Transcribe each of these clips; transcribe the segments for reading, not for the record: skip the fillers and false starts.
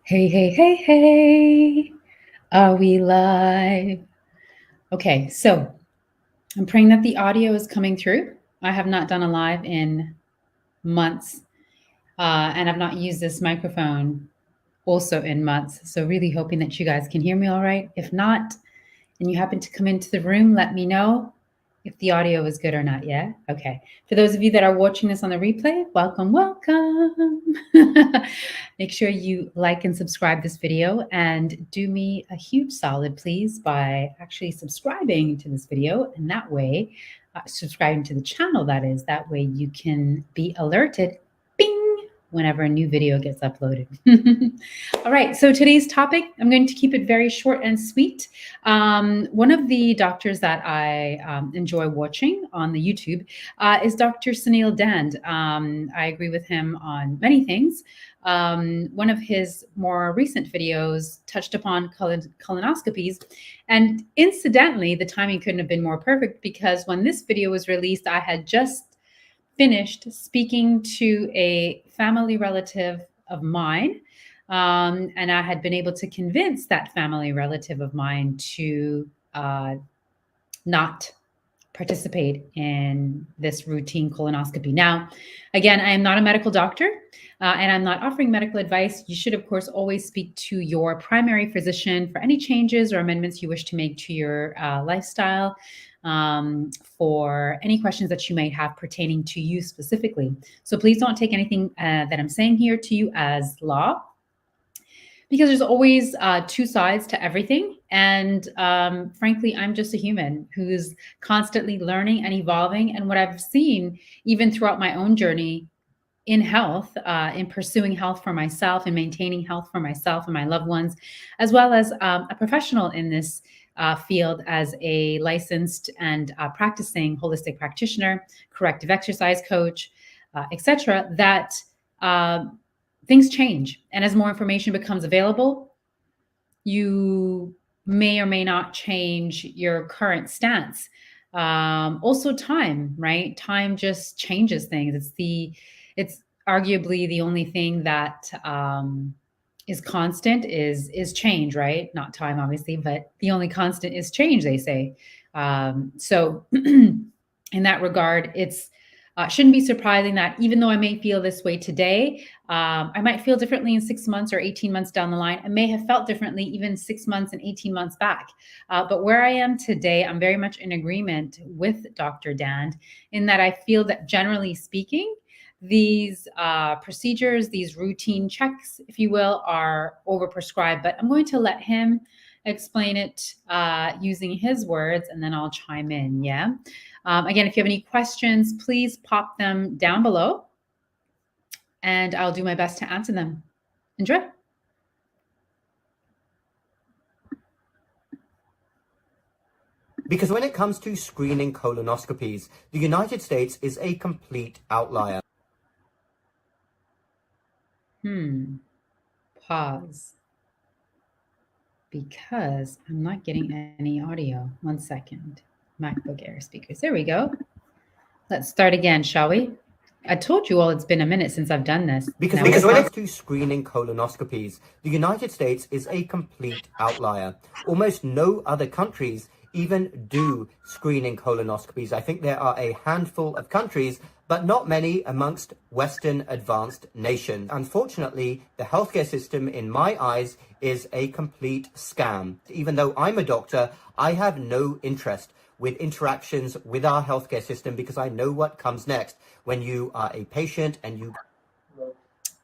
Hey, hey, hey, hey. Are we live? Okay, so I'm praying that the audio is coming through. I have not done a live in months, and I've not used this microphone also in months. So, really hoping that you guys can hear me all right. If not, and you happen to come into the room, let me know if the audio is good or not. Yeah? Okay. For those of you that are watching this on the replay, welcome, welcome. Make sure you like and subscribe this video and do me a huge solid, please, by actually subscribing to this video. And that way, subscribing to the channel, that is, that way you can be alerted, bing, whenever a new video gets uploaded. All right, so today's topic, I'm going to keep it very short and sweet. One of the doctors that I enjoy watching on the YouTube is Dr. Sunil Dand. I agree with him on many things. One of his more recent videos touched upon colonoscopies. And incidentally, the timing couldn't have been more perfect because when this video was released, I had just finished speaking to a family relative of mine. And I had been able to convince that family relative of mine to not participate in this routine colonoscopy. Now, again, I am not a medical doctor and I'm not offering medical advice. You should, of course, always speak to your primary physician for any changes or amendments you wish to make to your lifestyle, for any questions that you might have pertaining to you specifically. So please don't take anything that I'm saying here to you as law, because there's always two sides to everything. And frankly, I'm just a human who's constantly learning and evolving. And what I've seen, even throughout my own journey in health, in pursuing health for myself and maintaining health for myself and my loved ones, as well as a professional in this field as a licensed and practicing holistic practitioner, corrective exercise coach, etc., that things change. And as more information becomes available, you may or may not change your current stance. Also time, right? Time just changes things. It's arguably the only thing that is constant is change, right? Not time, obviously, but the only constant is change, they say. So in that regard, it's shouldn't be surprising that even though I may feel this way today, I might feel differently in 6 months or 18 months down the line. I may have felt differently even 6 months and 18 months back. But where I am today, I'm very much in agreement with Dr. Dand in that I feel that generally speaking, these procedures, these routine checks, if you will, are overprescribed. But I'm going to let him explain it using his words, and then I'll chime in. Yeah. Again, if you have any questions, please pop them down below, and I'll do my best to answer them. Enjoy. Because when it comes to screening colonoscopies, the United States is a complete outlier. Pause. Because I'm not getting any audio. 1 second. MacBook Air speakers. There we go. Let's start again, shall we? I told you all it's been a minute since I've done this. Because when it comes to screening colonoscopies, the United States is a complete outlier. Almost no other countries even do screening colonoscopies. I think there are a handful of countries, but not many amongst Western advanced nations. Unfortunately, the healthcare system, in my eyes, is a complete scam. Even though I'm a doctor, I have no interest with interactions with our healthcare system because I know what comes next when you are a patient and you...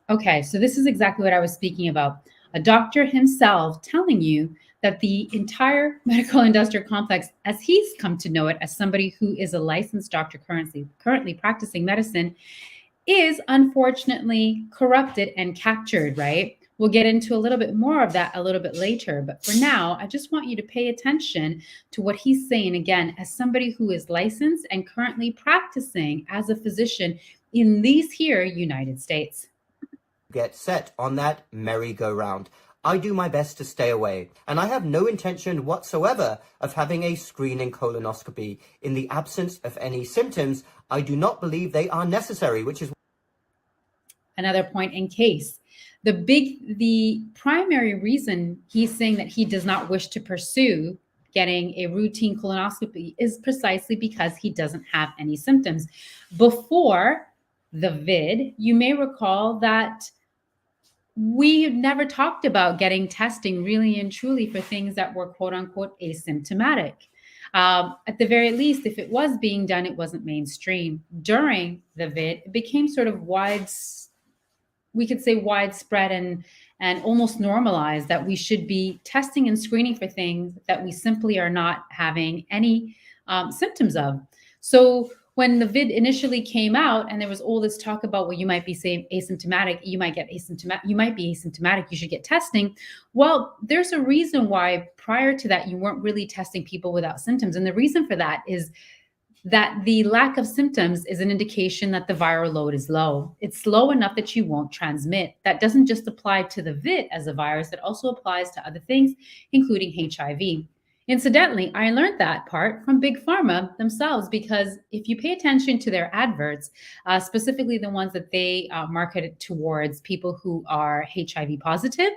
Okay, so this is exactly what I was speaking about. A doctor himself telling you that the entire medical industrial complex, as he's come to know it, as somebody who is a licensed doctor currently practicing medicine, is unfortunately corrupted and captured, right? We'll get into a little bit more of that a little bit later. But for now, I just want you to pay attention to what he's saying, again, as somebody who is licensed and currently practicing as a physician in these here United States. Get set on that merry-go-round. I do my best to stay away, and I have no intention whatsoever of having a screening colonoscopy. In the absence of any symptoms, I do not believe they are necessary, which is... another point in case. The primary reason he's saying that he does not wish to pursue getting a routine colonoscopy is precisely because he doesn't have any symptoms. Before the vid, you may recall that we never talked about getting testing really and truly for things that were quote unquote asymptomatic. At the very least, if it was being done, it wasn't mainstream. During the vid, it became sort of we could say widespread and almost normalized that we should be testing and screening for things that we simply are not having any symptoms of. So when the vid initially came out and there was all this talk about, well, you might be saying asymptomatic, you might be asymptomatic, you should get testing. Well, there's a reason why prior to that, you weren't really testing people without symptoms. And the reason for that is that the lack of symptoms is an indication that the viral load is low. It's low enough that you won't transmit. That doesn't just apply to the vid as a virus, it also applies to other things, including HIV. Incidentally, I learned that part from Big Pharma themselves, because if you pay attention to their adverts, specifically the ones that they marketed towards people who are HIV positive,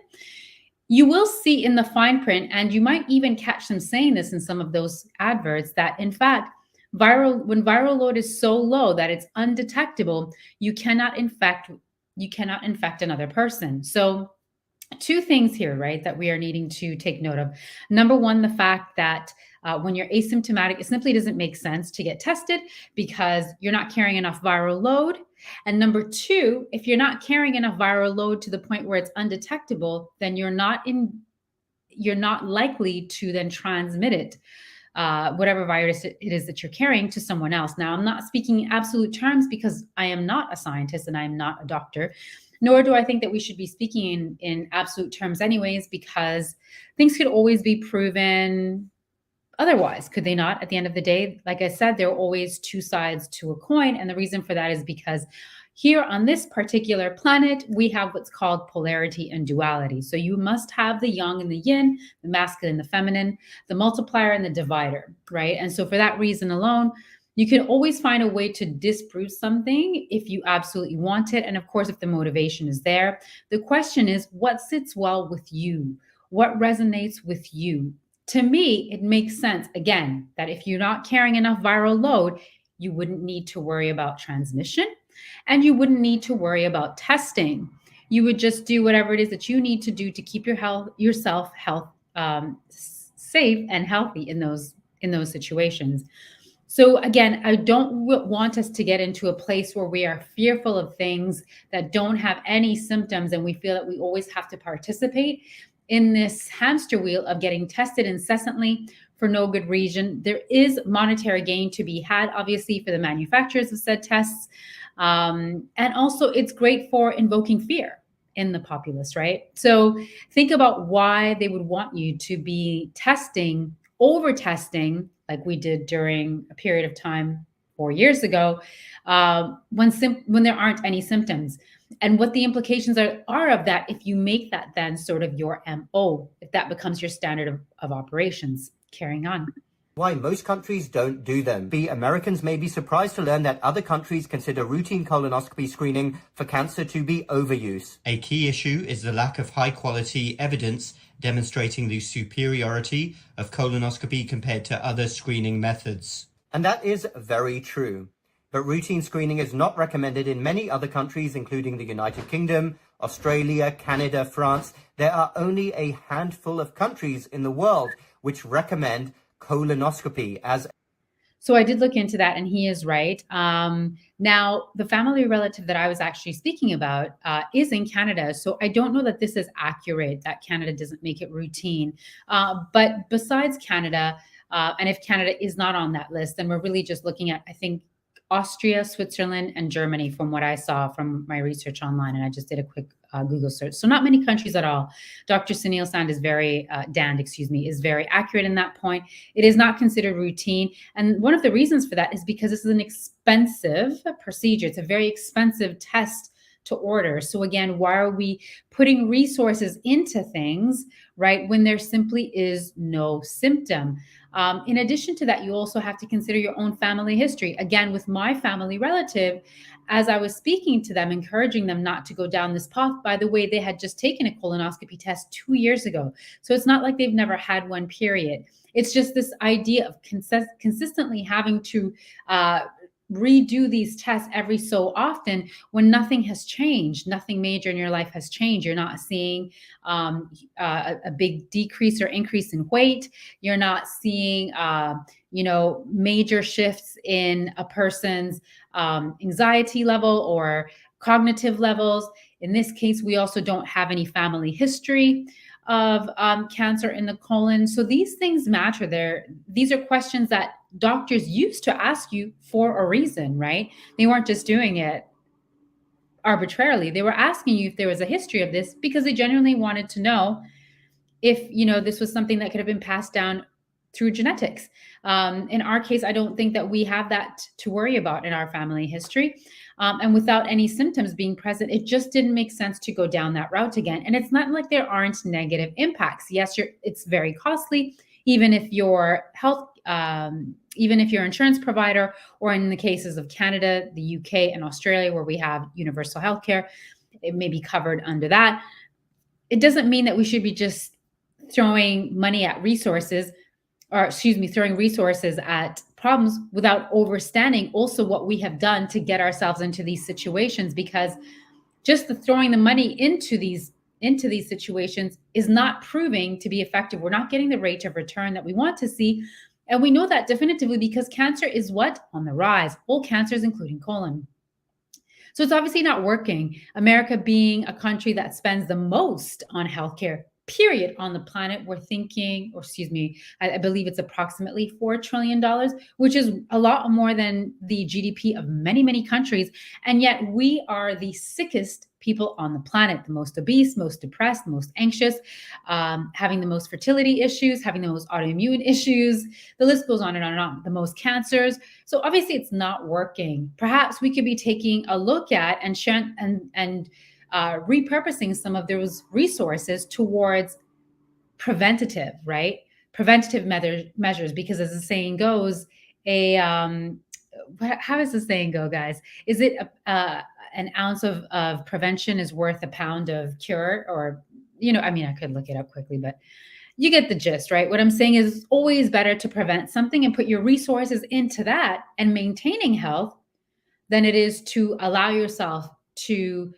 you will see in the fine print, and you might even catch them saying this in some of those adverts, that in fact, when viral load is so low that it's undetectable, you cannot infect another person. So two things here, right, that we are needing to take note of. Number one, the fact that when you're asymptomatic, it simply doesn't make sense to get tested because you're not carrying enough viral load. And number two, if you're not carrying enough viral load to the point where it's undetectable, then you're not likely to then transmit it. Whatever virus it is that you're carrying to someone else. Now, I'm not speaking in absolute terms because I am not a scientist and I am not a doctor, nor do I think that we should be speaking in absolute terms anyways, because things could always be proven otherwise, could they not? At the end of the day, like I said, there are always two sides to a coin. And the reason for that is because here on this particular planet, we have what's called polarity and duality. So you must have the yang and the yin, the masculine and the feminine, the multiplier and the divider, right? And so for that reason alone, you can always find a way to disprove something if you absolutely want it. And of course, if the motivation is there, the question is, what sits well with you? What resonates with you? To me, it makes sense, again, that if you're not carrying enough viral load, you wouldn't need to worry about transmission. And you wouldn't need to worry about testing. You would just do whatever it is that you need to do to keep yourself safe and healthy in those situations. So again, I don't want us to get into a place where we are fearful of things that don't have any symptoms, and we feel that we always have to participate in this hamster wheel of getting tested incessantly for no good reason. There is monetary gain to be had, obviously, for the manufacturers of said tests. And also it's great for invoking fear in the populace, right? So think about why they would want you to be over testing, like we did during a period of time 4 years ago, when there aren't any symptoms, and what the implications are of that if you make that then sort of your MO, if that becomes your standard of operations. Carrying on. Why most countries don't do them. Americans may be surprised to learn that other countries consider routine colonoscopy screening for cancer to be overuse. A key issue is the lack of high-quality evidence demonstrating the superiority of colonoscopy compared to other screening methods. And that is very true. But routine screening is not recommended in many other countries, including the United Kingdom, Australia, Canada, France. There are only a handful of countries in the world which recommend colonoscopy as. So I did look into that, and he is right. Now, the family relative that I was actually speaking about is in Canada. So I don't know that this is accurate, that Canada doesn't make it routine. But besides Canada, and if Canada is not on that list, then we're really just looking at, I think, Austria, Switzerland, and Germany from what I saw from my research online. And I just did a quick Google search. So not many countries at all. Dr. Sunil Sand is very accurate in that point. It is not considered routine. And one of the reasons for that is because this is an expensive procedure. It's a very expensive test to order. So again, why are we putting resources into things, right, when there simply is no symptom? In addition to that, you also have to consider your own family history. Again, with my family relative, as I was speaking to them, encouraging them not to go down this path, by the way, they had just taken a colonoscopy test 2 years ago. So it's not like they've never had one, period. It's just this idea of consistently having to redo these tests every so often when nothing has changed, nothing major in your life has changed. You're not seeing a big decrease or increase in weight. You're not seeing, major shifts in a person's anxiety level or cognitive levels. In this case, we also don't have any family history of cancer in the colon. So these things matter. These are questions that doctors used to ask you for a reason, right? They weren't just doing it arbitrarily. They were asking you if there was a history of this because they genuinely wanted to know if, this was something that could have been passed down through genetics. In our case, I don't think that we have that to worry about in our family history. And without any symptoms being present, it just didn't make sense to go down that route again. And it's not like there aren't negative impacts. Yes, it's very costly, even if your insurance provider, or in the cases of Canada, the UK, and Australia, where we have universal healthcare, it may be covered under that. It doesn't mean that we should be just throwing resources at problems without understanding also what we have done to get ourselves into these situations, because just throwing the money into these situations is not proving to be effective. We're not getting the rate of return that we want to see. And we know that definitively because cancer is on the rise, all cancers, including colon. So it's obviously not working. America being a country that spends the most on healthcare, period, on the planet, I believe it's approximately $4 trillion, which is a lot more than the GDP of many, many countries. And yet we are the sickest people on the planet, the most obese, most depressed, the most anxious, having the most fertility issues, having the most autoimmune issues. The list goes on and on and on, the most cancers. So obviously it's not working. Perhaps we could be taking a look at and repurposing some of those resources towards preventative measures, because as the saying goes, how does the saying go, guys? Is it an ounce of prevention is worth a pound of cure? Or, I could look it up quickly, but you get the gist, right? What I'm saying is it's always better to prevent something and put your resources into that and maintaining health than it is to allow yourself to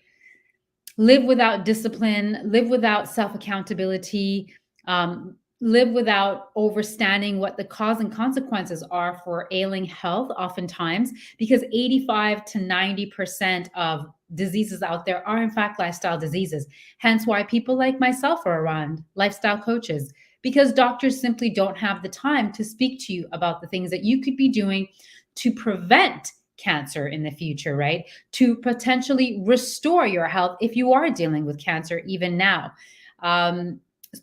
live without discipline, live without self-accountability, live without understanding what the cause and consequences are for ailing health oftentimes, because 85 to 90% of diseases out there are in fact lifestyle diseases. Hence why people like myself are around, lifestyle coaches, because doctors simply don't have the time to speak to you about the things that you could be doing to prevent cancer in the future, right? To potentially restore your health if you are dealing with cancer even now.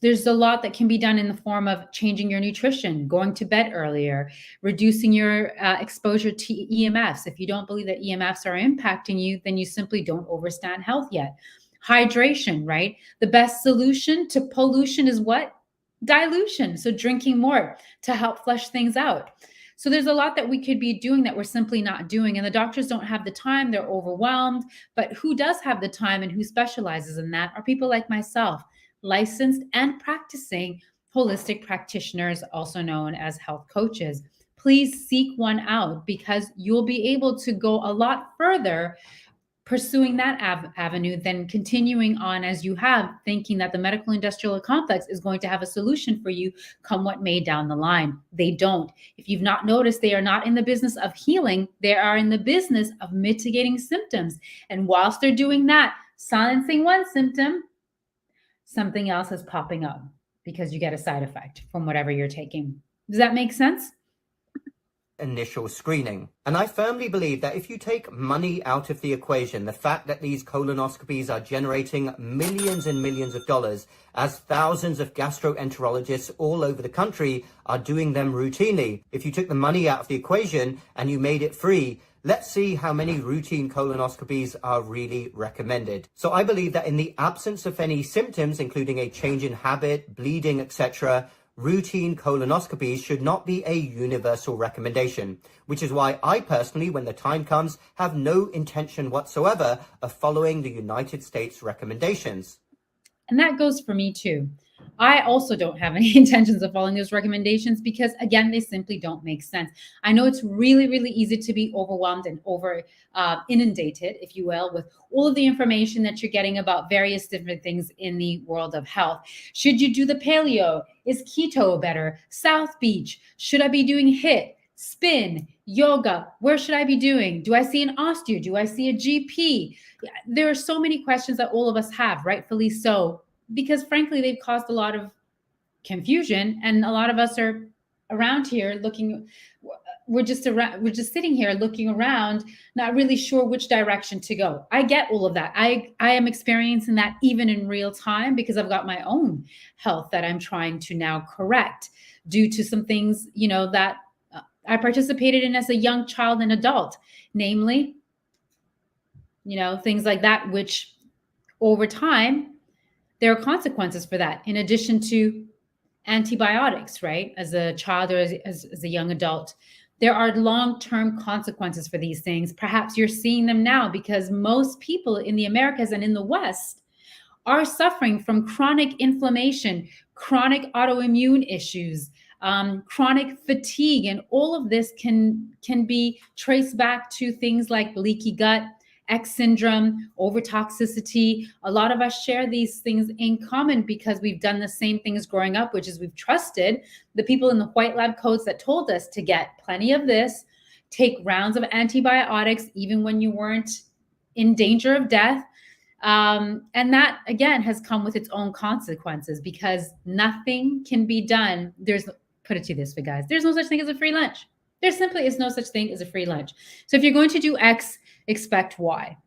There's a lot that can be done in the form of changing your nutrition, going to bed earlier, reducing your exposure to EMFs. If you don't believe that EMFs are impacting you, then you simply don't understand health yet. Hydration, right? The best solution to pollution is what? Dilution. So drinking more to help flush things out. So there's a lot that we could be doing that we're simply not doing. And the doctors don't have the time. They're overwhelmed. But who does have the time and who specializes in that are people like myself, licensed and practicing holistic practitioners, also known as health coaches. Please seek one out, because you'll be able to go a lot further pursuing that avenue than continuing on as you have, thinking that the medical industrial complex is going to have a solution for you come what may down the line. They don't. If you've not noticed, they are not in the business of healing. They are in the business of mitigating symptoms. And whilst they're doing that, silencing one symptom, something else is popping up because you get a side effect from whatever you're taking. Does that make sense? Initial screening. And I firmly believe that if you take money out of the equation, the fact that these colonoscopies are generating millions and millions of dollars, as thousands of gastroenterologists all over the country are doing them routinely. If you took the money out of the equation and you made it free, let's see how many routine colonoscopies are really recommended. So I believe that in the absence of any symptoms, including a change in habit, bleeding, etc., routine colonoscopies should not be a universal recommendation, which is why I personally, when the time comes, have no intention whatsoever of following the United States recommendations. And that goes for me too. I also don't have any intentions of following those recommendations because, again, they simply don't make sense. I know it's really, really easy to be overwhelmed and inundated, if you will, with all of the information that you're getting about various different things in the world of health. Should you do the paleo? Is keto better? South Beach? Should I be doing HIIT? Spin, yoga, where should I be doing? Do I see an osteo? Do I see a GP? There are so many questions that all of us have, rightfully so, because frankly, they've caused a lot of confusion. And a lot of us are around here looking, we're just sitting here looking around, not really sure which direction to go. I get all of that. I am experiencing that even in real time because I've got my own health that I'm trying to now correct due to some things, that I participated in as a young child and adult, namely, things like that, which over time, there are consequences for that, in addition to antibiotics, right? As a child or as a young adult, there are long-term consequences for these things. Perhaps you're seeing them now because most people in the Americas and in the West are suffering from chronic inflammation, chronic autoimmune issues, chronic fatigue, and all of this can be traced back to things like leaky gut, X syndrome, overtoxicity. A lot of us share these things in common because we've done the same things growing up, which is we've trusted the people in the white lab coats that told us to get plenty of this, take rounds of antibiotics, even when you weren't in danger of death. And that, again, has come with its own consequences because nothing can be done. Put it to you this way, guys. There's no such thing as a free lunch. There simply is no such thing as a free lunch. So if you're going to do X, expect Y.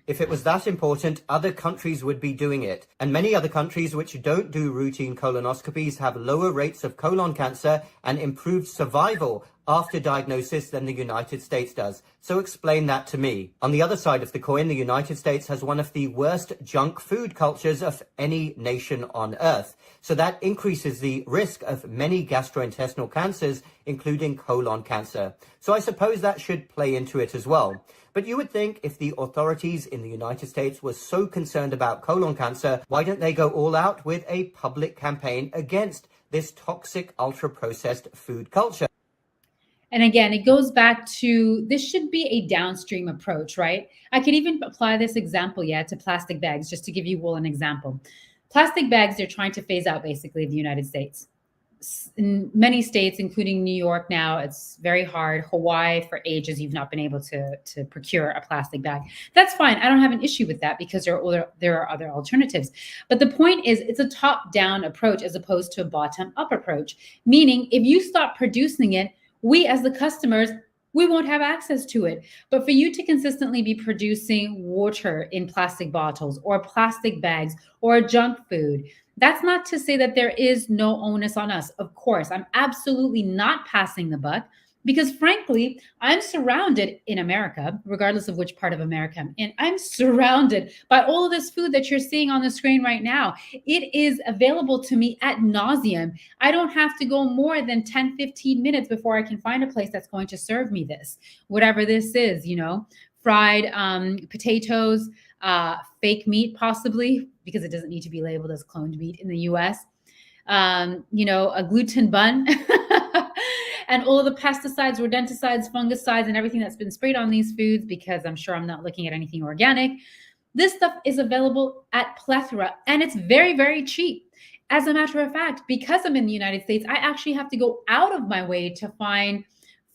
If it was that important, other countries would be doing it. And many other countries which don't do routine colonoscopies have lower rates of colon cancer and improved survival after diagnosis than the United States does. So explain that to me. On the other side of the coin, the United States has one of the worst junk food cultures of any nation on earth. So that increases the risk of many gastrointestinal cancers, including colon cancer. So I suppose that should play into it as well. But you would think if the authorities in the United States were so concerned about colon cancer, why don't they go all out with a public campaign against this toxic ultra-processed food culture? And again, it goes back to, this should be a downstream approach, right? I could even apply this example, to plastic bags, just to give you all an example. Plastic bags, they're trying to phase out basically the United States. In many states, including New York now, it's very hard. Hawaii, for ages, you've not been able to procure a plastic bag. That's fine. I don't have an issue with that because there are other alternatives. But the point is, it's a top-down approach as opposed to a bottom-up approach, meaning if you stop producing it, we as the customers, we won't have access to it. But for you to consistently be producing water in plastic bottles or plastic bags or junk food, that's not to say that there is no onus on us. Of course, I'm absolutely not passing the buck because frankly, I'm surrounded in America, regardless of which part of America I'm in, I'm surrounded by all of this food that you're seeing on the screen right now. It is available to me ad nauseum. I don't have to go more than 10, 15 minutes before I can find a place that's going to serve me this, whatever this is, fried potatoes, fake meat, possibly, because it doesn't need to be labeled as cloned meat in the US, a gluten bun, and all of the pesticides, rodenticides, fungicides, and everything that's been sprayed on these foods, because I'm sure I'm not looking at anything organic. This stuff is available at plethora, and it's very, very cheap. As a matter of fact, because I'm in the United States, I actually have to go out of my way to find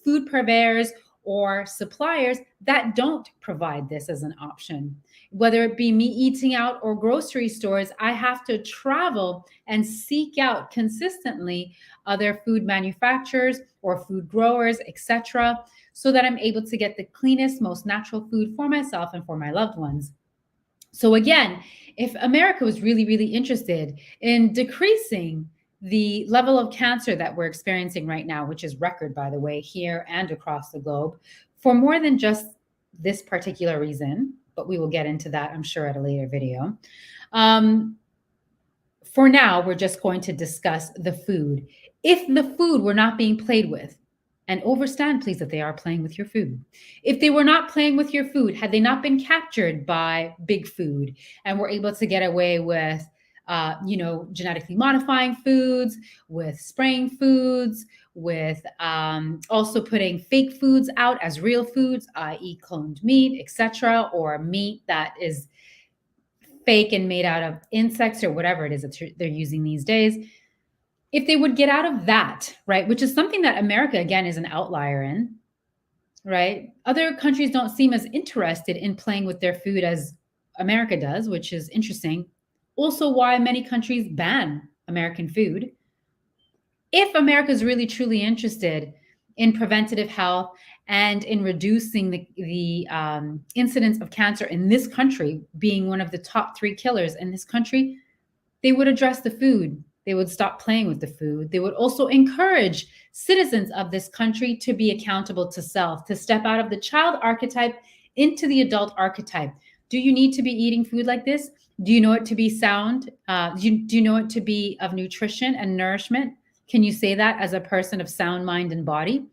food purveyors or suppliers that don't provide this as an option. Whether it be me eating out or grocery stores, I have to travel and seek out consistently other food manufacturers or food growers, etc., so that I'm able to get the cleanest, most natural food for myself and for my loved ones. So again, if America was really, really interested in decreasing the level of cancer that we're experiencing right now, which is record, by the way, here and across the globe, for more than just this particular reason, but we will get into that, I'm sure, at a later video. for now, we're just going to discuss the food. If the food were not being played with, and understand, please, that they are playing with your food. If they were not playing with your food, had they not been captured by big food and were able to get away with, genetically modifying foods, with spraying foods, with also putting fake foods out as real foods, i.e., cloned meat, etc., or meat that is fake and made out of insects or whatever it is that they're using these days. If they would get out of that, right, which is something that America, again, is an outlier in, right? Other countries don't seem as interested in playing with their food as America does, which is interesting. Also, why many countries ban American food. If America is really, truly interested in preventative health and in reducing the incidence of cancer in this country, being one of the top 3 killers in this country, they would address the food. They would stop playing with the food. They would also encourage citizens of this country to be accountable to self, to step out of the child archetype into the adult archetype. Do you need to be eating food like this? Do you know it to be sound? Do you know it to be of nutrition and nourishment? Can you say that as a person of sound mind and body?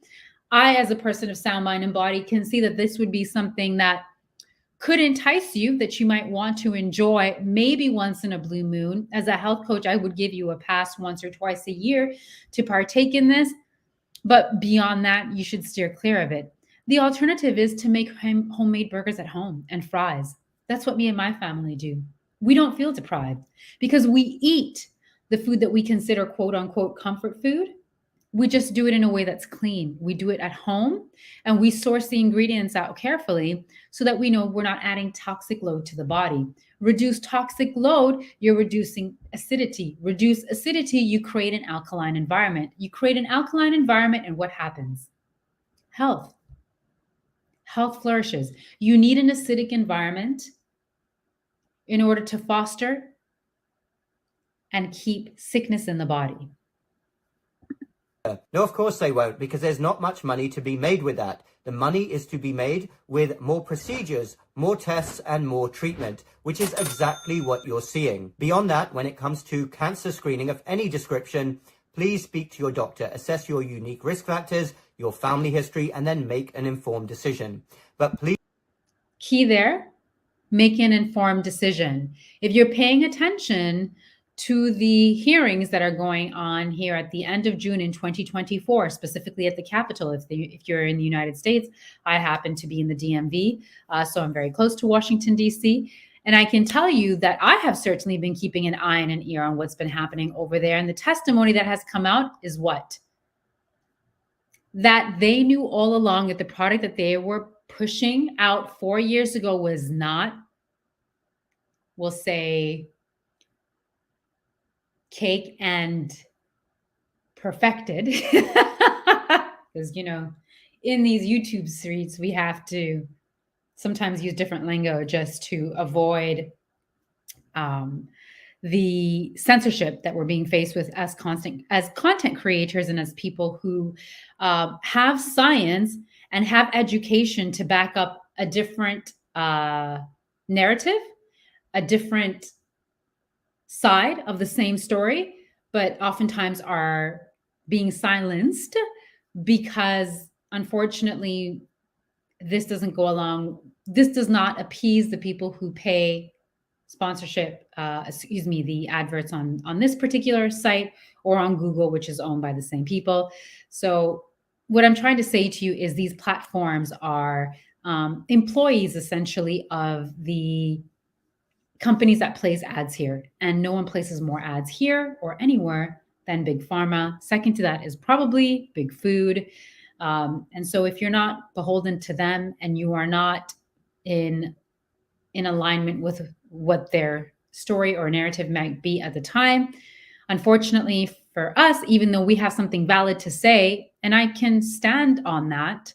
I, as a person of sound mind and body, can see that this would be something that could entice you, that you might want to enjoy maybe once in a blue moon. As a health coach, I would give you a pass once or twice a year to partake in this. But beyond that, you should steer clear of it. The alternative is to make homemade burgers at home and fries. That's what me and my family do. We don't feel deprived because we eat the food that we consider quote unquote comfort food. We just do it in a way that's clean. We do it at home and we source the ingredients out carefully so that we know we're not adding toxic load to the body. Reduce toxic load, you're reducing acidity. Reduce acidity, you create an alkaline environment. You create an alkaline environment and what happens? Health. Health flourishes. You need an acidic environment in order to foster and keep sickness in the body. No, of course they won't, because there's not much money to be made with that. The money is to be made with more procedures, more tests, and more treatment, which is exactly what you're seeing. Beyond that, when it comes to cancer screening of any description, please speak to your doctor, assess your unique risk factors, your family history, and then make an informed decision. But please... Key there, make an informed decision. If you're paying attention to the hearings that are going on here at the end of June in 2024, specifically at the Capitol. If you're in the United States, I happen to be in the DMV, so I'm very close to Washington, D.C., and I can tell you that I have certainly been keeping an eye and an ear on what's been happening over there, and the testimony that has come out is what? That they knew all along that the product that they were pushing out 4 years ago was not, we'll say, cake and perfected, because in these YouTube streets we have to sometimes use different lingo just to avoid the censorship that we're being faced with as content creators and as people who have science and have education to back up a different narrative, a different side of the same story, but oftentimes are being silenced because unfortunately this does not appease the people who pay sponsorship, the adverts on this particular site or on Google, which is owned by the same people. So what I'm trying to say to you is these platforms are employees essentially of the companies that place ads here, and no one places more ads here or anywhere than Big Pharma. Second to that is probably Big Food. And so if you're not beholden to them and you are not in alignment with what their story or narrative might be at the time, unfortunately for us, even though we have something valid to say, and I can stand on that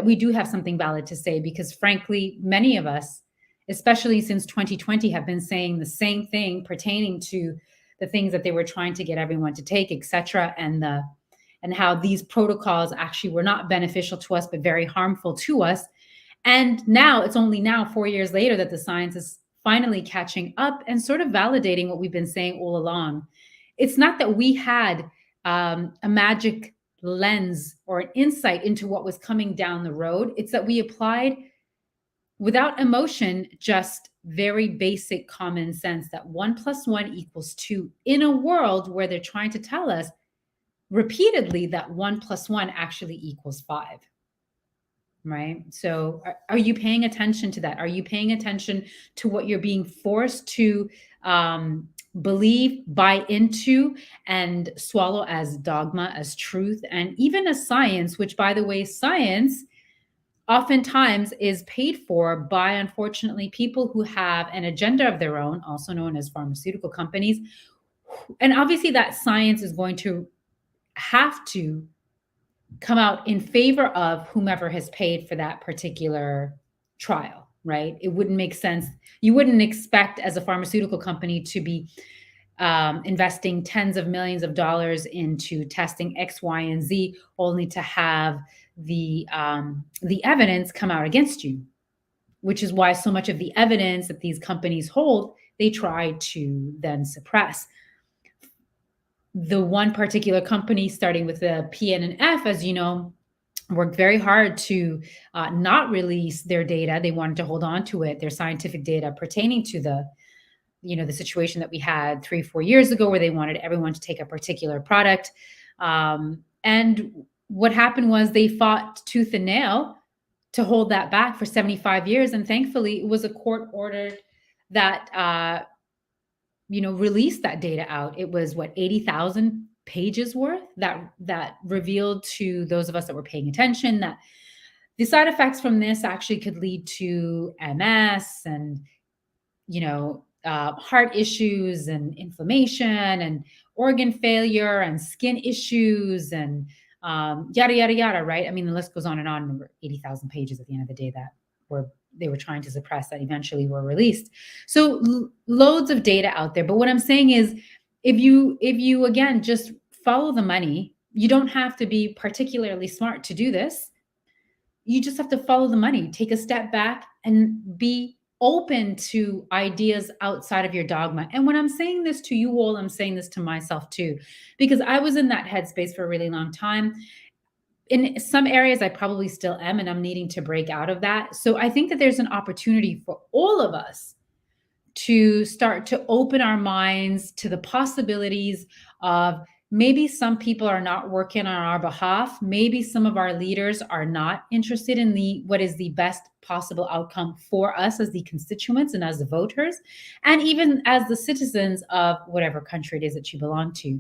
we do have something valid to say, because frankly, many of us, especially since 2020, have been saying the same thing pertaining to the things that they were trying to get everyone to take, etc., and how these protocols actually were not beneficial to us, but very harmful to us. And now, it's only now, 4 years later, that the science is finally catching up and sort of validating what we've been saying all along. It's not that we had a magic lens or an insight into what was coming down the road. It's that we applied without emotion, just very basic common sense that 1+1 = 2 in a world where they're trying to tell us repeatedly that 1+1 actually equals 5. Right? So are you paying attention to that? Are you paying attention to what you're being forced to believe, buy into, and swallow as dogma, as truth, and even as science, which, by the way, science oftentimes is paid for by, unfortunately, people who have an agenda of their own, also known as pharmaceutical companies. And obviously that science is going to have to come out in favor of whomever has paid for that particular trial, right? It wouldn't make sense. You wouldn't expect as a pharmaceutical company to be investing tens of millions of dollars into testing X, Y, and Z, only to have the evidence come out against you, which is why so much of the evidence that these companies hold, they try to then suppress. The one particular company, starting with the P and an F, as you know, worked very hard to not release their data. They wanted to hold on to it, their scientific data pertaining to the situation that we had 3-4 years ago, where they wanted everyone to take a particular product. And what happened was they fought tooth and nail to hold that back for 75 years. And thankfully, it was a court order that released that data out. It was 80,000 pages worth that revealed to those of us that were paying attention that the side effects from this actually could lead to MS and heart issues and inflammation and organ failure and skin issues and yada yada yada. Right? I mean, the list goes on and on. Remember, 80,000 pages at the end of the day that they were trying to suppress that eventually were released. So loads of data out there. But what I'm saying is, if you again just follow the money, you don't have to be particularly smart to do this. You just have to follow the money, take a step back and be open to ideas outside of your dogma. And when I'm saying this to you all, I'm saying this to myself too, because I was in that headspace for a really long time. In some areas, I probably still am, and I'm needing to break out of that. So I think that there's an opportunity for all of us to start to open our minds to the possibilities of maybe some people are not working on our behalf. Maybe some of our leaders are not interested in what is the best possible outcome for us as the constituents and as the voters, and even as the citizens of whatever country it is that you belong to.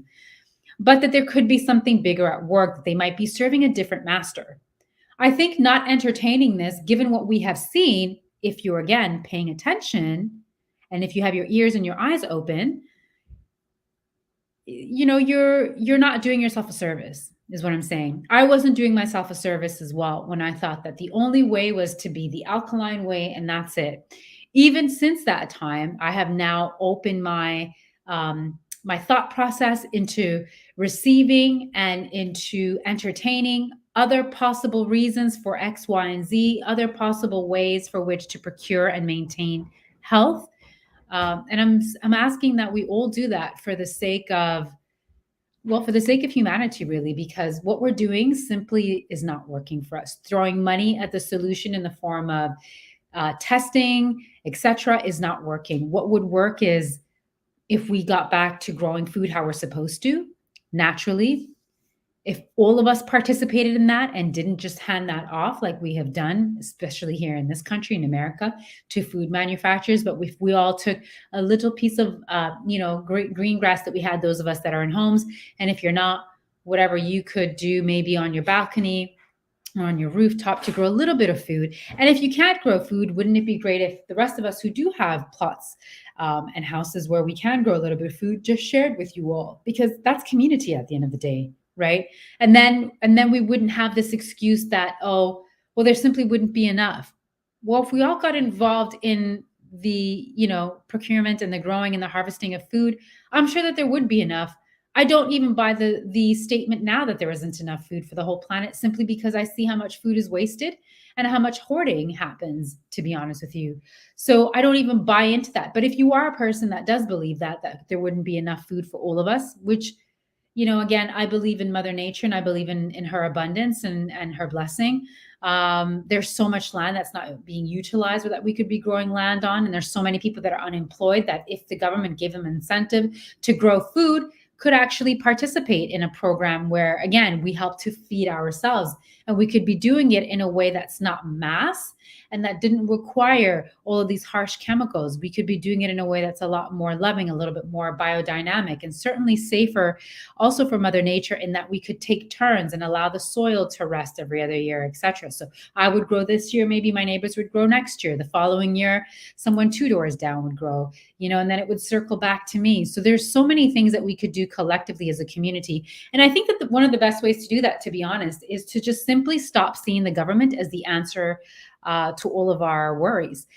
But that there could be something bigger at work, that they might be serving a different master. I think not entertaining this, given what we have seen, if you're, again, paying attention, and if you have your ears and your eyes open, you're not doing yourself a service, is what I'm saying. I wasn't doing myself a service as well when I thought that the only way was to be the alkaline way, and that's it. Even since that time, I have now opened my thought process into receiving and into entertaining other possible reasons for X, Y, and Z, other possible ways for which to procure and maintain health. And I'm asking that we all do that for the sake of humanity, really, because what we're doing simply is not working for us. Throwing money at the solution in the form of testing, etc., is not working. What would work is if we got back to growing food how we're supposed to, naturally. If all of us participated in that and didn't just hand that off like we have done, especially here in this country, in America, to food manufacturers, but if we all took a little piece of, green grass that we had, those of us that are in homes, and if you're not, whatever you could do maybe on your balcony or on your rooftop to grow a little bit of food. And if you can't grow food, wouldn't it be great if the rest of us who do have plots and houses where we can grow a little bit of food just shared with you all? Because that's community at the end of the day. Right. And then we wouldn't have this excuse that, oh, well, there simply wouldn't be enough. Well, if we all got involved in the, procurement and the growing and the harvesting of food, I'm sure that there would be enough. I don't even buy the statement now that there isn't enough food for the whole planet, simply because I see how much food is wasted and how much hoarding happens, to be honest with you. So I don't even buy into that. But if you are a person that does believe that there wouldn't be enough food for all of us, which, again, I believe in Mother Nature, and I believe in her abundance and her blessing. There's so much land that's not being utilized or that we could be growing land on. And there's so many people that are unemployed that if the government gave them incentive to grow food, could actually participate in a program where, again, we help to feed ourselves. And we could be doing it in a way that's not mass and that didn't require all of these harsh chemicals. We could be doing it in a way that's a lot more loving, a little bit more biodynamic, and certainly safer also for Mother Nature, in that we could take turns and allow the soil to rest every other year, etc. So I would grow this year, maybe my neighbors would grow next year. The following year, someone 2 doors down would grow, and then it would circle back to me. So there's so many things that we could do collectively as a community. And I think that one of the best ways to do that, to be honest, is to just simply stop seeing the government as the answer to all of our worries,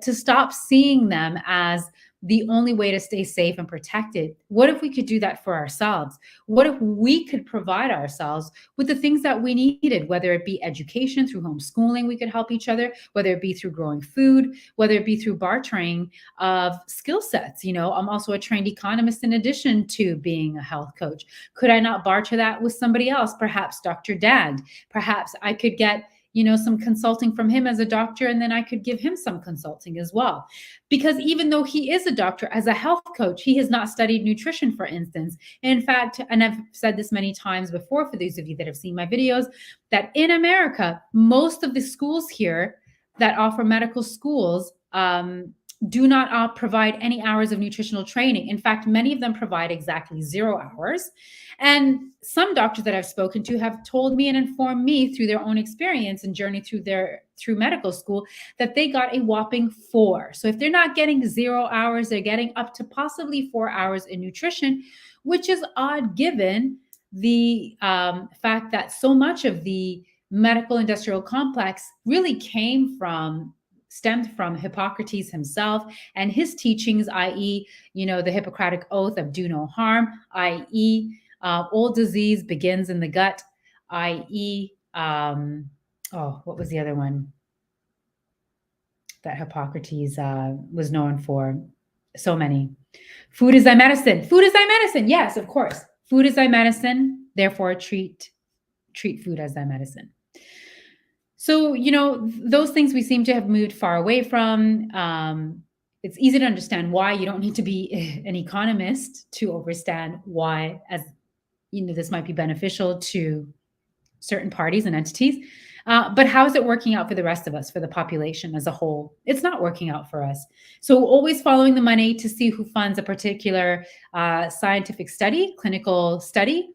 to stop seeing them as the only way to stay safe and protected. What if we could do that for ourselves? What if we could provide ourselves with the things that we needed, whether it be education through homeschooling, we could help each other, whether it be through growing food, whether it be through bartering of skill sets. I'm also a trained economist in addition to being a health coach. Could I not barter that with somebody else? Perhaps Dr. Dand. Perhaps I could get some consulting from him as a doctor, and then I could give him some consulting as well. Because even though he is a doctor, as a health coach, he has not studied nutrition, for instance. In fact, and I've said this many times before for those of you that have seen my videos, that in America, most of the schools here that offer medical schools do not provide any hours of nutritional training. In fact, many of them provide exactly 0 hours. And some doctors that I've spoken to have told me and informed me through their own experience and journey through medical school that they got a whopping 4. So if they're not getting 0 hours, they're getting up to possibly 4 hours in nutrition, which is odd given the fact that so much of the medical industrial complex really stemmed from Hippocrates himself and his teachings, i.e., the Hippocratic oath of do no harm, i.e., all disease begins in the gut, i.e., what was the other one that Hippocrates was known for? So many. Food is thy medicine. Food is thy medicine. Yes, of course. Food is thy medicine. Therefore, treat food as thy medicine. So, those things we seem to have moved far away from. It's easy to understand why. You don't need to be an economist to understand why, as this might be beneficial to certain parties and entities. But how is it working out for the rest of us, for the population as a whole? It's not working out for us. So always following the money to see who funds a particular scientific study, clinical study,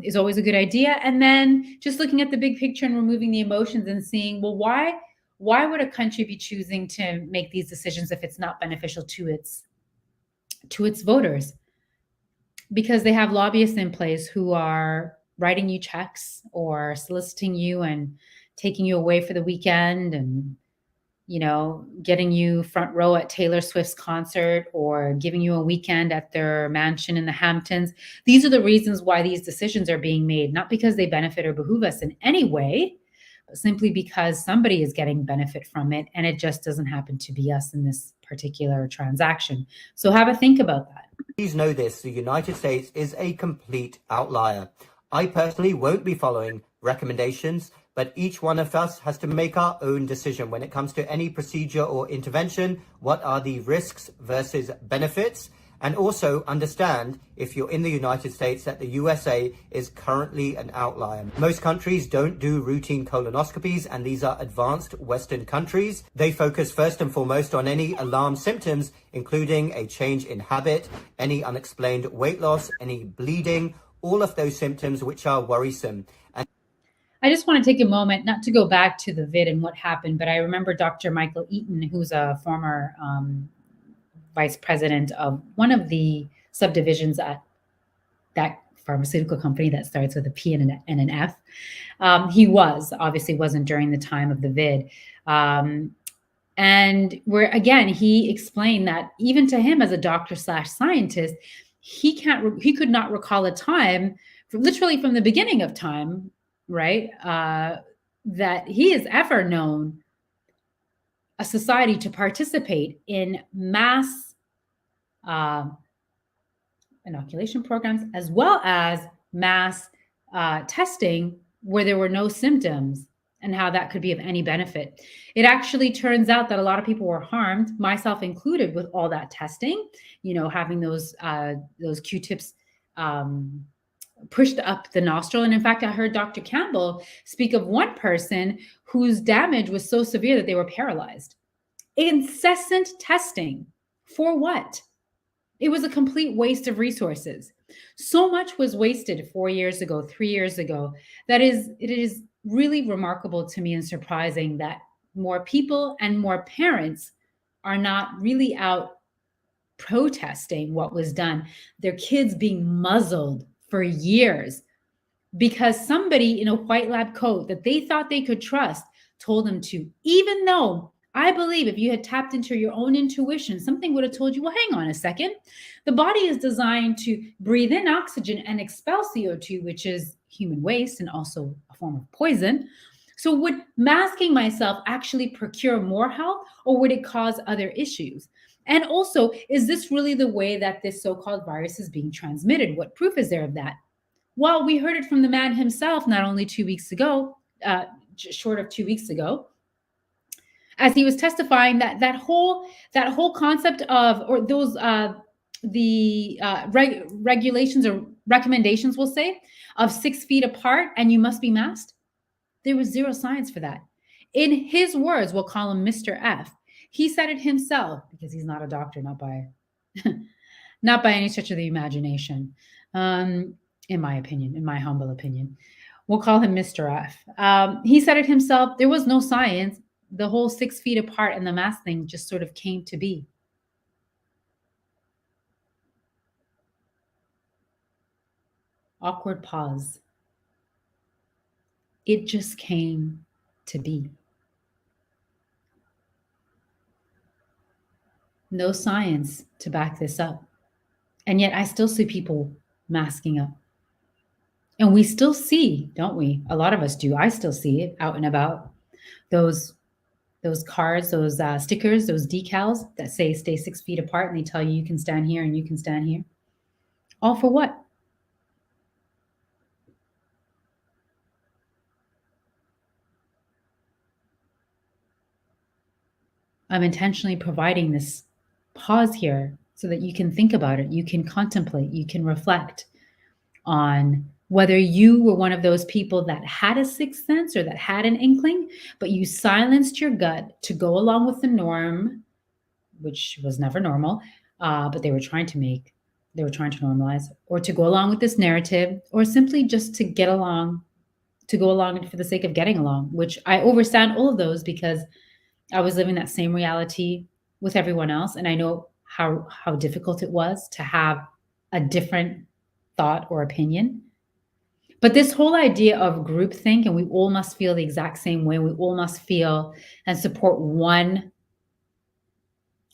is always a good idea. And then just looking at the big picture and removing the emotions and seeing, well, why would a country be choosing to make these decisions if it's not beneficial to its voters? Because they have lobbyists in place who are writing you checks or soliciting you and taking you away for the weekend and, getting you front row at Taylor Swift's concert or giving you a weekend at their mansion in the Hamptons. These are the reasons why these decisions are being made, not because they benefit or behoove us in any way, but simply because somebody is getting benefit from it. And it just doesn't happen to be us in this particular transaction. So have a think about that. Please know this, the United States is a complete outlier. I personally won't be following recommendations, but each one of us has to make our own decision when it comes to any procedure or intervention. What are the risks versus benefits? And also understand, if you're in the United States, that the USA is currently an outlier. Most countries don't do routine colonoscopies, and these are advanced Western countries. They focus first and foremost on any alarm symptoms, including a change in habit, any unexplained weight loss, any bleeding, all of those symptoms which are worrisome. And I just want to take a moment, not to go back to the vid and what happened, but I remember Dr. Michael Eaton, who's a former vice president of one of the subdivisions at that pharmaceutical company that starts with a P and an F. He obviously wasn't during the time of the vid. And where, again, he explained that even to him as a doctor / scientist, he could not recall a time, literally from the beginning of time, right, that he has ever known a society to participate in mass inoculation programs as well as mass testing where there were no symptoms, and how that could be of any benefit. It actually turns out that a lot of people were harmed, myself included, with all that testing, having those Q-tips pushed up the nostril. And in fact, I heard Dr. Campbell speak of one person whose damage was so severe that they were paralyzed. Incessant testing. For what? It was a complete waste of resources. So much was wasted 4 years ago, 3 years ago. It is really remarkable to me and surprising that more people and more parents are not really out protesting what was done. Their kids being muzzled for years because somebody in a white lab coat that they thought they could trust told them to, even though I believe if you had tapped into your own intuition, something would have told you, well, hang on a second. The body is designed to breathe in oxygen and expel CO2, which is human waste and also a form of poison. So would masking myself actually procure more health, or would it cause other issues? And also, is this really the way that this so-called virus is being transmitted? What proof is there of that? Well, we heard it from the man himself not only 2 weeks ago, short of 2 weeks ago, as he was testifying that whole concept of, or those regulations or recommendations, we'll say, of 6 feet apart and you must be masked. There was zero science for that. In his words, we'll call him Mr. F. He said it himself, because he's not a doctor, not by any stretch of the imagination, in my opinion, in my humble opinion. We'll call him Mr. F. He said it himself. There was no science. The whole 6 feet apart and the mask thing just sort of came to be. Awkward pause. It just came to be. No science to back this up. And yet I still see people masking up. And we still see, don't we? A lot of us do. I still see it out and about. Those cards, those stickers, those decals that say stay 6 feet apart, and they tell you can stand here and you can stand here. All for what? I'm intentionally providing this pause here so that you can think about it, you can contemplate, you can reflect on whether you were one of those people that had a sixth sense or that had an inkling, but you silenced your gut to go along with the norm, which was never normal, but they were trying to normalize, or to go along with this narrative, or simply just to get along, to go along for the sake of getting along, which I understand all of those because I was living that same reality with everyone else. And I know how difficult it was to have a different thought or opinion. But this whole idea of groupthink, and we all must feel the exact same way, we all must feel and support one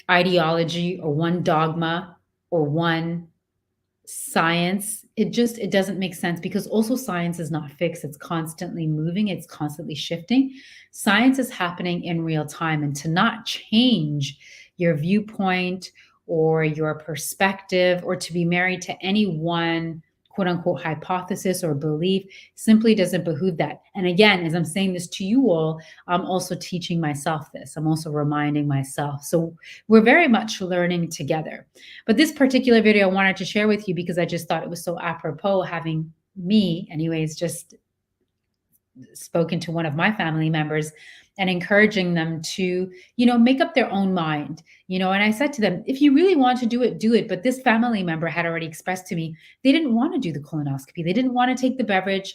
ideology or one dogma or one science, it doesn't make sense, because also science is not fixed. It's constantly moving. It's constantly shifting. Science is happening in real time, and to not change your viewpoint or your perspective, or to be married to any one quote unquote hypothesis or belief, simply doesn't behoove that. And again, as I'm saying this to you all, I'm also teaching myself this. I'm also reminding myself. So we're very much learning together. But this particular video I wanted to share with you because I just thought it was so apropos, having me anyways just spoken to one of my family members and encouraging them to, make up their own mind, and I said to them, if you really want to do it, do it. But this family member had already expressed to me, they didn't want to do the colonoscopy. They didn't want to take the beverage,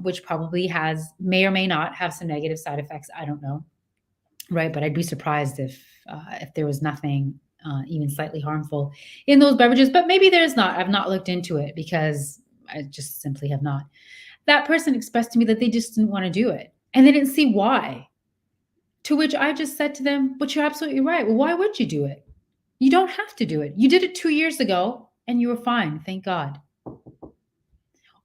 which probably may or may not have some negative side effects. I don't know. Right. But I'd be surprised if there was nothing even slightly harmful in those beverages, but maybe there's not. I've not looked into it because I just simply have not. That person expressed to me that they just didn't want to do it. And they didn't see why. To which I just said to them, but you're absolutely right. Well, why would you do it? You don't have to do it. You did it 2 years ago and you were fine, thank God.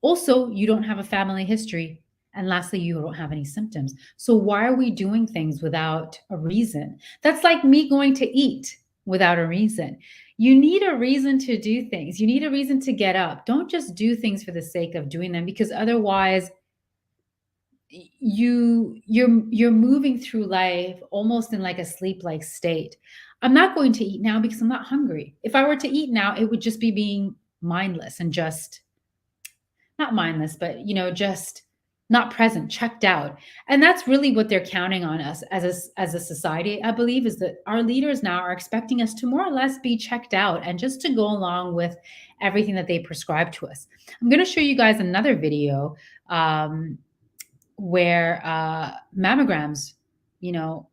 Also, you don't have a family history. And lastly, you don't have any symptoms. So why are we doing things without a reason? That's like me going to eat without a reason. You need a reason to do things. You need a reason to get up. Don't just do things for the sake of doing them, because otherwise you're moving through life almost in like a sleep-like state. I'm not going to eat now because I'm not hungry. If I were to eat now, it would just be being mindless and just not mindless, but just not present, checked out. And that's really what they're counting on us as a society, I believe, is that our leaders now are expecting us to more or less be checked out and just to go along with everything that they prescribe to us. I'm going to show you guys another video where mammograms,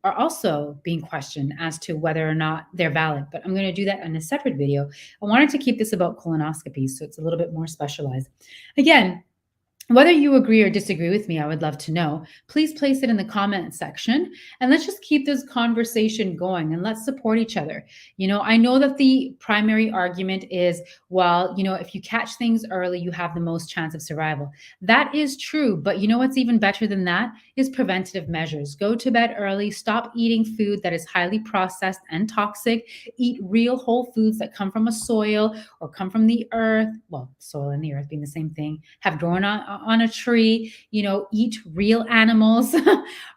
are also being questioned as to whether or not they're valid. But I'm going to do that in a separate video. I wanted to keep this about colonoscopies, so it's a little bit more specialized. Again, whether you agree or disagree with me, I would love to know. Please place it in the comment section, and let's just keep this conversation going and let's support each other. I know that the primary argument is, well, if you catch things early, you have the most chance of survival. That is true, but what's even better than that is preventative measures. Go to bed early, stop eating food that is highly processed and toxic, eat real whole foods that come from a soil or come from the earth. Well, soil and the earth being the same thing, have grown on a tree, eat real animals,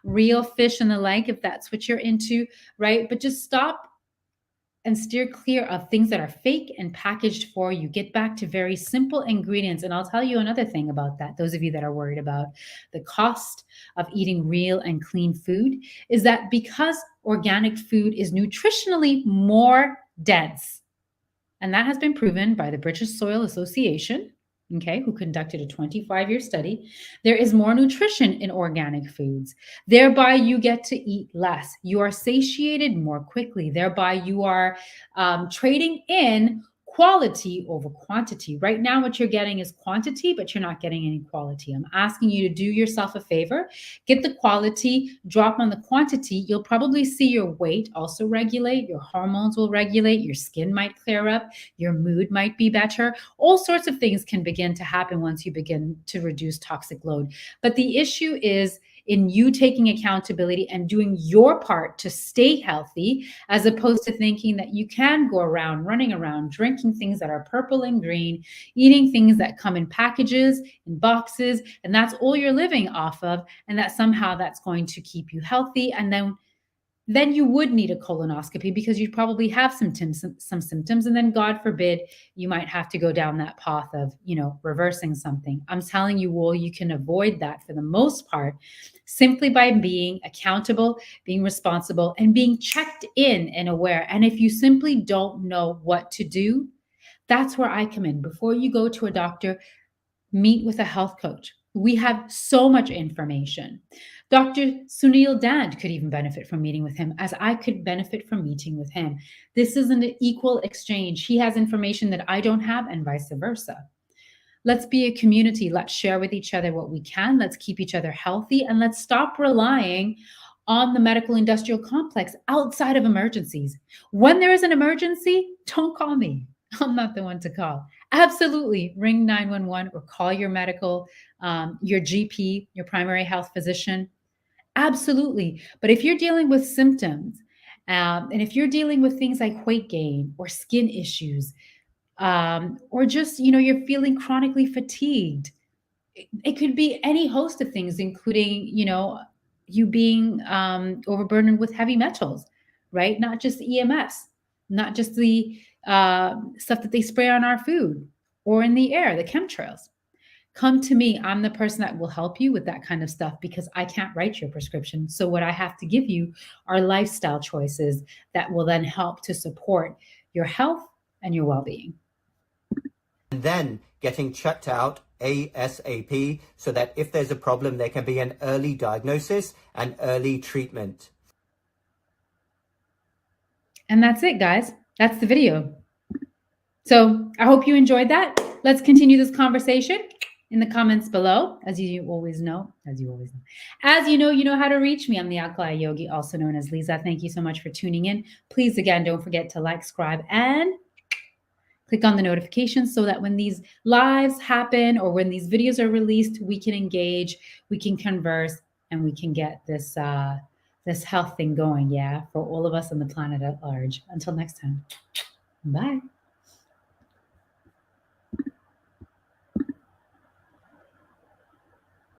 real fish and the like, if that's what you're into, right? But just stop and steer clear of things that are fake and packaged for you. Get back to very simple ingredients. And I'll tell you another thing about that. Those of you that are worried about the cost of eating real and clean food is that because organic food is nutritionally more dense, and that has been proven by the British Soil Association, who conducted a 25-year study, there is more nutrition in organic foods. Thereby, you get to eat less. You are satiated more quickly. Thereby, you are trading in quality over quantity. Right now, what you're getting is quantity, but you're not getting any quality. I'm asking you to do yourself a favor, get the quality, drop on the quantity. You'll probably see your weight also regulate, your hormones will regulate, your skin might clear up, your mood might be better. All sorts of things can begin to happen once you begin to reduce toxic load. But the issue is in you taking accountability and doing your part to stay healthy, as opposed to thinking that you can go around running around, drinking things that are purple and green, eating things that come in packages, in boxes, and that's all you're living off of, and that somehow that's going to keep you healthy. And then you would need a colonoscopy because you'd probably have some symptoms. And then God forbid, you might have to go down that path of, reversing something. I'm telling you all, you can avoid that for the most part simply by being accountable, being responsible, and being checked in and aware. And if you simply don't know what to do, that's where I come in. Before you go to a doctor, meet with a health coach. We have so much information. Dr. Sunil Dand could even benefit from meeting with him, as I could benefit from meeting with him. This is an equal exchange. He has information that I don't have, and vice versa. Let's be a community. Let's share with each other what we can. Let's keep each other healthy, and let's stop relying on the medical industrial complex outside of emergencies. When there is an emergency, don't call me. I'm not the one to call. Absolutely ring 911 or call your medical, your GP, your primary health physician. Absolutely. But if you're dealing with symptoms, and if you're dealing with things like weight gain or skin issues, or just, you're feeling chronically fatigued, it could be any host of things, including, you being overburdened with heavy metals, right? Not just EMFs, not just the stuff that they spray on our food or in the air, the chemtrails. Come to me. I'm the person that will help you with that kind of stuff because I can't write your prescription. So what I have to give you are lifestyle choices that will then help to support your health and your well-being. And then getting checked out ASAP so that if there's a problem, there can be an early diagnosis and early treatment. And that's it, guys. That's the video. So I hope you enjoyed that. Let's continue this conversation in the comments below. As you know how to reach me. I'm the AlkaliYogi, also known as Lisa. Thank you so much for tuning in. Please, again, don't forget to like, subscribe, and Click on the notifications so that when these lives happen or when these videos are released, we can engage, we can converse, and we can get this this health thing going, yeah, for all of us on the planet at large. Until next time, bye.